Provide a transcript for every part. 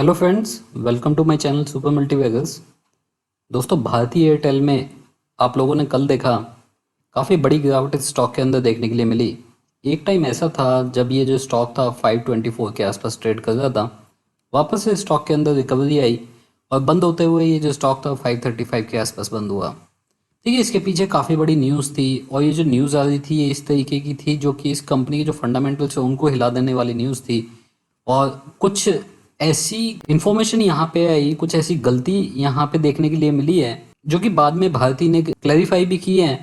Hello friends, welcome to my channel super multibaggers. दोस्तों, भारतीय Airtel में आप लोगों ने कल देखा काफ़ी बड़ी गिरावट इस स्टॉक के अंदर देखने के लिए मिली। एक टाइम ऐसा था जब ये जो स्टॉक था 524 के आसपास ट्रेड कर रहा था। वापस से स्टॉक के अंदर रिकवरी आई और बंद होते हुए ये जो स्टॉक था 535 के आसपास बंद हुआ। ठीक है, इसके पीछे काफ़ी बड़ी न्यूज़ थी और ये जो न्यूज़ आ रही थी ये इस तरीके की थी जो कि इस कंपनी के जो फंडामेंटल्स है उनको हिला देने वाली न्यूज़ थी। और कुछ ऐसी इंफॉर्मेशन यहाँ पे आई, कुछ ऐसी गलती यहाँ पे देखने के लिए मिली है जो कि बाद में भारती ने क्लैरिफाई भी की है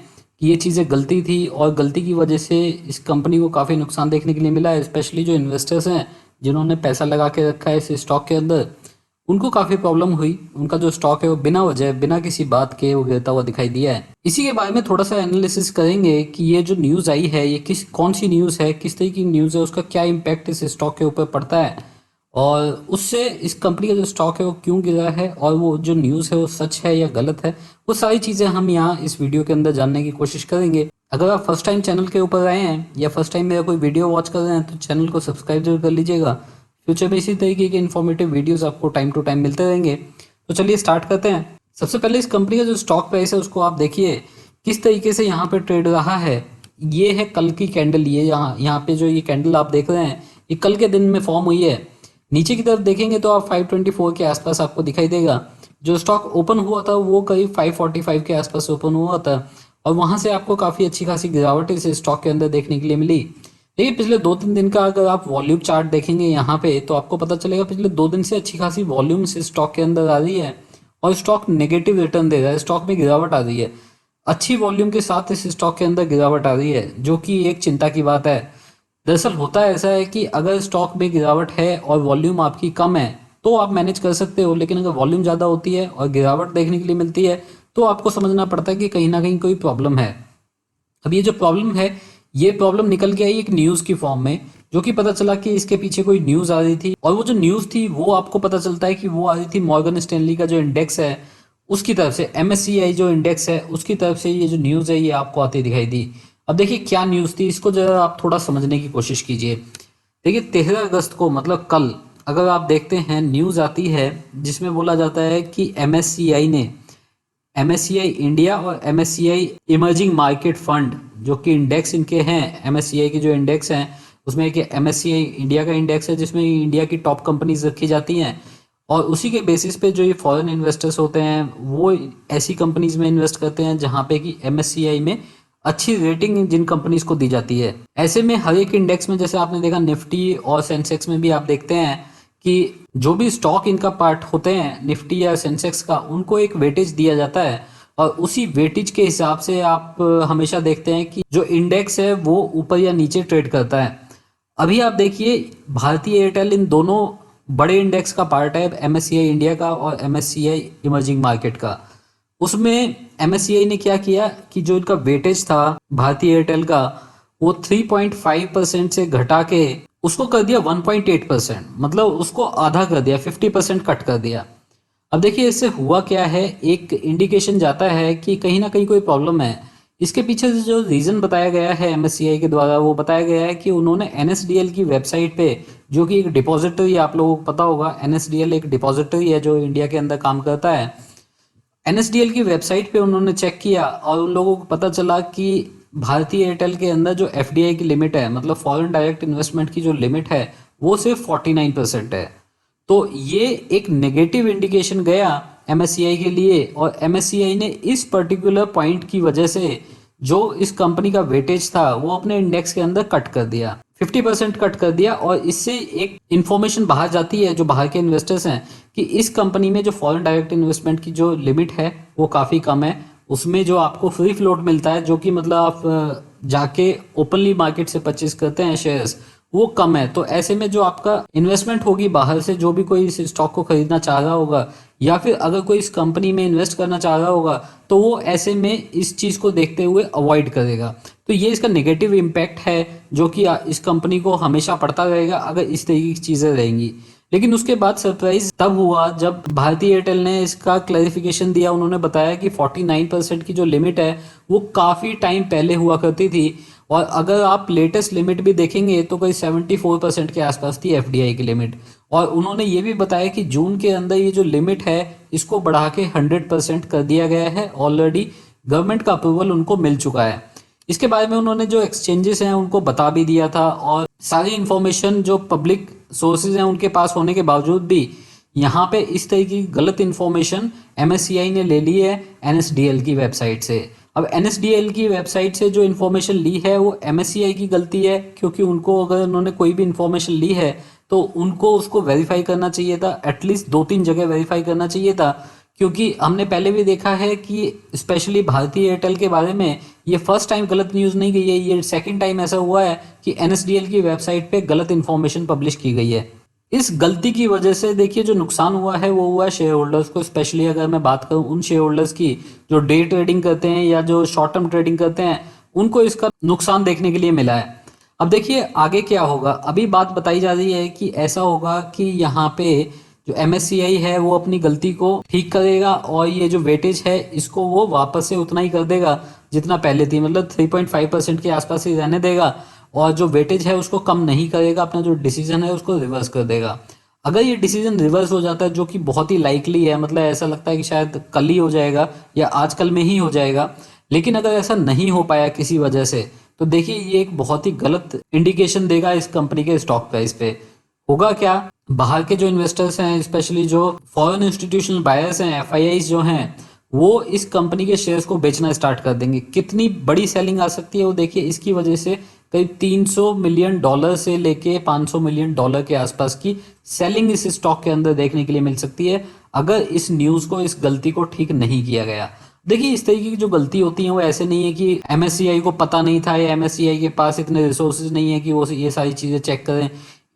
कि ये चीज़ें गलती थी और गलती की वजह से इस कंपनी को काफ़ी नुकसान देखने के लिए मिला है। स्पेशली जो इन्वेस्टर्स हैं जिन्होंने पैसा लगा के रखा है इस स्टॉक के अंदर, उनको काफ़ी प्रॉब्लम हुई। उनका जो स्टॉक है वो बिना वजह बिना किसी बात के वो गिरता हुआ दिखाई दिया है। इसी के बारे में थोड़ा सा एनालिसिस करेंगे कि ये जो न्यूज़ आई है ये कौन सी न्यूज़ है, किस तरीके की न्यूज़ है, उसका क्या इम्पैक्ट इस स्टॉक के ऊपर पड़ता है और उससे इस कंपनी का जो स्टॉक है वो क्यों गिरा है और वो जो न्यूज़ है वो सच है या गलत है। वो सारी चीज़ें हम यहाँ इस वीडियो के अंदर जानने की कोशिश करेंगे। अगर आप फर्स्ट टाइम चैनल के ऊपर आए हैं या फर्स्ट टाइम मेरा कोई वीडियो वॉच कर रहे हैं तो चैनल को सब्सक्राइब जरूर कर लीजिएगा। फ्यूचर में इसी तरीके के इन्फॉर्मेटिव वीडियोस आपको टाइम टू टाइम मिलते रहेंगे। तो चलिए स्टार्ट करते हैं। सबसे पहले इस कंपनी का जो स्टॉक प्राइस है उसको आप देखिए किस तरीके से यहाँ पे ट्रेड रहा है। ये है कल की कैंडल। ये यहाँ पे जो ये कैंडल आप देख रहे हैं ये कल के दिन में फॉर्म हुई है। नीचे की तरफ देखेंगे तो आप 524 के आसपास आपको दिखाई देगा। जो स्टॉक ओपन हुआ था वो करीब 545 के आसपास ओपन हुआ था और वहां से आपको काफ़ी अच्छी खासी गिरावट इस स्टॉक के अंदर देखने के लिए मिली। देखिए, पिछले 2-3 दिन का अगर आप वॉल्यूम चार्ट देखेंगे यहाँ पे तो आपको पता चलेगा पिछले 2 दिन से अच्छी खासी वॉल्यूम इस स्टॉक के अंदर आ रही है और स्टॉक नेगेटिव रिटर्न दे रहा है। स्टॉक में गिरावट आ रही है, अच्छी वॉल्यूम के साथ इस स्टॉक के अंदर गिरावट आ रही है जो कि एक चिंता की बात है। दरअसल होता है ऐसा है कि अगर स्टॉक में गिरावट है और वॉल्यूम आपकी कम है तो आप मैनेज कर सकते हो, लेकिन अगर वॉल्यूम ज़्यादा होती है और गिरावट देखने के लिए मिलती है तो आपको समझना पड़ता है कि कहीं ना कहीं कोई प्रॉब्लम है। अब ये जो प्रॉब्लम है ये प्रॉब्लम निकल के आई एक न्यूज़ की फॉर्म में, जो कि पता चला कि इसके पीछे कोई न्यूज़ आ रही थी और वो जो न्यूज़ थी वो आपको पता चलता है कि वो आ रही थी मॉर्गन स्टैनली का जो इंडेक्स है उसकी तरफ से। MSCI जो इंडेक्स है उसकी तरफ से ये जो न्यूज़ है ये आपको आती दिखाई दी। अब देखिए क्या न्यूज़ थी, इसको जरा आप थोड़ा समझने की कोशिश कीजिए। देखिए, 13 अगस्त को मतलब कल अगर आप देखते हैं न्यूज़ आती है जिसमें बोला जाता है कि MSCI इंडिया और MSCI इमर्जिंग मार्केट फंड जो कि इंडेक्स इनके हैं, MSCI के जो इंडेक्स हैं उसमें एक MSCI इंडिया का इंडेक्स है जिसमें इंडिया की टॉप कंपनीज रखी जाती हैं और उसी के बेसिस पे जो ये फॉरेन इन्वेस्टर्स होते हैं वो ऐसी कंपनीज में इन्वेस्ट करते हैं जहाँ पे कि MSCI में अच्छी रेटिंग जिन कंपनीज को दी जाती है। ऐसे में हर एक इंडेक्स में जैसे आपने देखा निफ्टी और सेंसेक्स में भी आप देखते हैं कि जो भी स्टॉक इनका पार्ट होते हैं निफ्टी या सेंसेक्स का, उनको एक वेटेज दिया जाता है और उसी वेटेज के हिसाब से आप हमेशा देखते हैं कि जो इंडेक्स है वो ऊपर या नीचे ट्रेड करता है। अभी आप देखिए भारतीय एयरटेल इन दोनों बड़े इंडेक्स का पार्ट है, MSCI इंडिया का और MSCI इमर्जिंग मार्केट का। उसमें MSCI ने क्या किया कि जो इनका वेटेज था भारतीय एयरटेल का वो 3.5% से घटा के उसको कर दिया 1.8%, मतलब उसको आधा कर दिया, 50% कट कर दिया। अब देखिए इससे हुआ क्या है, एक इंडिकेशन जाता है कि कहीं ना कहीं कोई प्रॉब्लम है। इसके पीछे से जो रीज़न बताया गया है MSCI के द्वारा वो बताया गया है कि उन्होंने NSDL की वेबसाइट पे, जो कि एक डिपॉजिटरी, आप लोगों को पता होगा NSDL एक डिपॉजिटरी है जो इंडिया के अंदर काम करता है। NSDL की वेबसाइट पे उन्होंने चेक किया और उन लोगों को पता चला कि भारतीय एयरटेल के अंदर जो FDI की लिमिट है, मतलब फॉरेन डायरेक्ट इन्वेस्टमेंट की जो लिमिट है वो सिर्फ 49% है। तो ये एक नेगेटिव इंडिकेशन गया MSCI के लिए और MSCI ने इस पर्टिकुलर पॉइंट की वजह से जो इस कंपनी का वेटेज था वो अपने इंडेक्स के अंदर कट कर दिया, 50% कट कर दिया। और इससे एक इंफॉर्मेशन बाहर जाती है जो बाहर के इन्वेस्टर्स हैं कि इस कंपनी में जो फॉरेन डायरेक्ट इन्वेस्टमेंट की जो लिमिट है वो काफ़ी कम है। उसमें जो आपको फ्री फ्लोट मिलता है, जो कि मतलब आप जाके ओपनली मार्केट से परचेज करते हैं शेयर्स, वो कम है। तो ऐसे में जो आपका इन्वेस्टमेंट होगी बाहर से, जो भी कोई इस स्टॉक को खरीदना चाह रहा होगा या फिर अगर कोई इस कंपनी में इन्वेस्ट करना चाह रहा होगा तो वो ऐसे में इस चीज़ को देखते हुए अवॉइड करेगा। तो ये इसका नेगेटिव इम्पैक्ट है जो कि इस कंपनी को हमेशा पड़ता रहेगा अगर इस तरीके की चीज़ें रहेंगी। लेकिन उसके बाद सरप्राइज तब हुआ जब भारतीय एयरटेल ने इसका क्लैरिफिकेशन दिया। उन्होंने बताया कि 49% की जो लिमिट है वो काफ़ी टाइम पहले हुआ करती थी और अगर आप लेटेस्ट लिमिट भी देखेंगे तो कोई 74% के आसपास थी एफडीआई की लिमिट। और उन्होंने ये भी बताया कि जून के अंदर ये जो लिमिट है इसको बढ़ा के 100% कर दिया गया है। ऑलरेडी गवर्नमेंट का अप्रूवल उनको मिल चुका है। इसके बारे में उन्होंने जो एक्सचेंजेस हैं उनको बता भी दिया था, और सारी इंफॉर्मेशन जो पब्लिक सोर्सेज हैं उनके पास होने के बावजूद भी यहाँ पे इस तरह की गलत इंफॉर्मेशन एमएससीआई ने ले ली है एनएसडीएल की वेबसाइट से। अब एनएसडीएल की वेबसाइट से जो इन्फॉर्मेशन ली है वो एमएससीआई की गलती है, क्योंकि उनको अगर उन्होंने कोई भी इन्फॉर्मेशन ली है तो उनको उसको वेरीफाई करना चाहिए था, एटलीस्ट 2-3 जगह वेरीफाई करना चाहिए था। क्योंकि हमने पहले भी देखा है कि स्पेशली भारतीय एयरटेल के बारे में ये फर्स्ट टाइम गलत न्यूज़ नहीं गई है, ये सेकंड टाइम ऐसा हुआ है कि एनएसडीएल की वेबसाइट पे गलत इन्फॉर्मेशन पब्लिश की गई है। इस गलती की वजह से देखिए जो नुकसान हुआ है वो हुआ शेयर होल्डर्स को। स्पेशली अगर मैं बात करूं उन शेयर होल्डर्स की जो डे ट्रेडिंग करते हैं या जो शॉर्ट टर्म ट्रेडिंग करते हैं, उनको इसका नुकसान देखने के लिए मिला है। अब देखिए आगे क्या होगा। अभी बात बताई जा रही है कि ऐसा होगा कि यहाँ पे जो एमएससीआई है वो अपनी गलती को ठीक करेगा और ये जो वेटेज है इसको वो वापस से उतना ही कर देगा जितना पहले थी, मतलब 3.5% के आसपास ही रहने देगा, और जो वेटेज है उसको कम नहीं करेगा, अपना जो डिसीजन है उसको रिवर्स कर देगा। अगर ये डिसीजन रिवर्स हो जाता है, जो कि बहुत ही लाइकली है, मतलब ऐसा लगता है कि शायद कल ही हो जाएगा या आजकल में ही हो जाएगा, लेकिन अगर ऐसा नहीं हो पाया किसी वजह से तो देखिए ये एक बहुत ही गलत इंडिकेशन देगा इस कंपनी के स्टॉक प्राइस पे। होगा क्या, बाहर के जो इन्वेस्टर्स हैं, स्पेशली जो फॉरेन इंस्टीट्यूशनल बायर्स हैं, एफआईआईज जो हैं, वो इस कंपनी के शेयर्स को बेचना स्टार्ट कर देंगे। कितनी बड़ी सेलिंग आ सकती है वो देखिए। इसकी वजह से करीब $300 मिलियन से लेके $500 मिलियन के आसपास की सेलिंग इस स्टॉक के अंदर देखने के लिए मिल सकती है, अगर इस न्यूज़ को, इस गलती को ठीक नहीं किया गया। देखिए इस तरीके की जो गलती होती है वो ऐसे नहीं है कि एमएससीआई को पता नहीं था या एमएससीआई के पास इतने रिसोर्सेज नहीं है कि वो ये सारी चीज़ें चेक करें।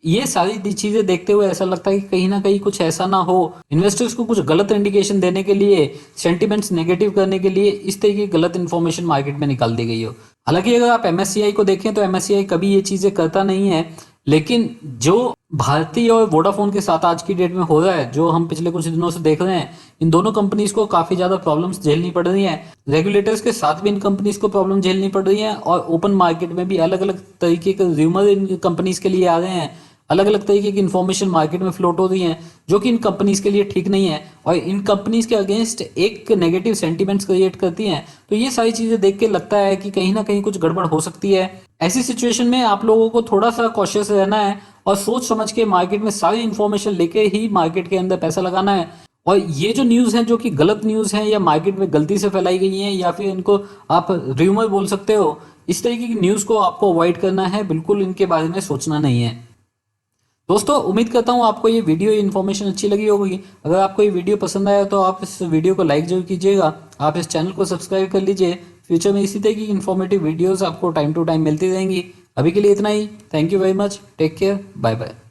ये सारी चीजें देखते हुए ऐसा लगता है कि कहीं ना कहीं कुछ ऐसा ना हो, इन्वेस्टर्स को कुछ गलत इंडिकेशन देने के लिए, सेंटिमेंट्स नेगेटिव करने के लिए इस तरह की गलत इन्फॉर्मेशन मार्केट में निकाल दी गई हो। हालांकि अगर आप एमएससीआई को देखें तो एमएससीआई कभी ये चीजें करता नहीं है, लेकिन जो भारती और वोडाफोन के साथ आज की डेट में हो रहा है, जो हम पिछले कुछ दिनों से देख रहे हैं, इन दोनों कंपनीज को काफी ज्यादा प्रॉब्लम्स झेलनी पड़ रही हैं। रेगुलेटर्स के साथ भी इन कंपनीज को प्रॉब्लम झेलनी पड़ रही है, और ओपन मार्केट में भी अलग अलग तरीके के र्यूमर इन कंपनीज के लिए आ रहे हैं, अलग अलग तरीके की इन्फॉर्मेशन मार्केट में फ्लोट हो रही है जो कि इन कंपनीज के लिए ठीक नहीं है और इन कंपनीज के अगेंस्ट एक नेगेटिव सेंटीमेंट्स क्रिएट करती हैं। तो ये सारी चीजें देख के लगता है कि कहीं ना कहीं कुछ गड़बड़ हो सकती है। ऐसी सिचुएशन में आप लोगों को थोड़ा सा कॉशियस रहना है और सोच समझ के मार्केट में सारी इन्फॉर्मेशन लेके ही मार्केट के अंदर पैसा लगाना है। और ये जो न्यूज़ हैं जो कि गलत न्यूज़ हैं या मार्केट में गलती से फैलाई गई हैं या फिर इनको आप र्यूमर बोल सकते हो, इस तरीके की न्यूज़ को आपको अवॉइड करना है, बिल्कुल इनके बारे में सोचना नहीं है। दोस्तों उम्मीद करता हूँ आपको ये वीडियो इन्फॉर्मेशन अच्छी लगी होगी। अगर आपको ये वीडियो पसंद आया तो आप इस वीडियो को लाइक जरूर कीजिएगा। आप इस चैनल को सब्सक्राइब कर लीजिए। फ्यूचर में इसी तरह की इन्फॉर्मेटिव वीडियोस आपको टाइम टू टाइम मिलती रहेंगी। अभी के लिए इतना ही। Thank you very much. Take care. Bye bye.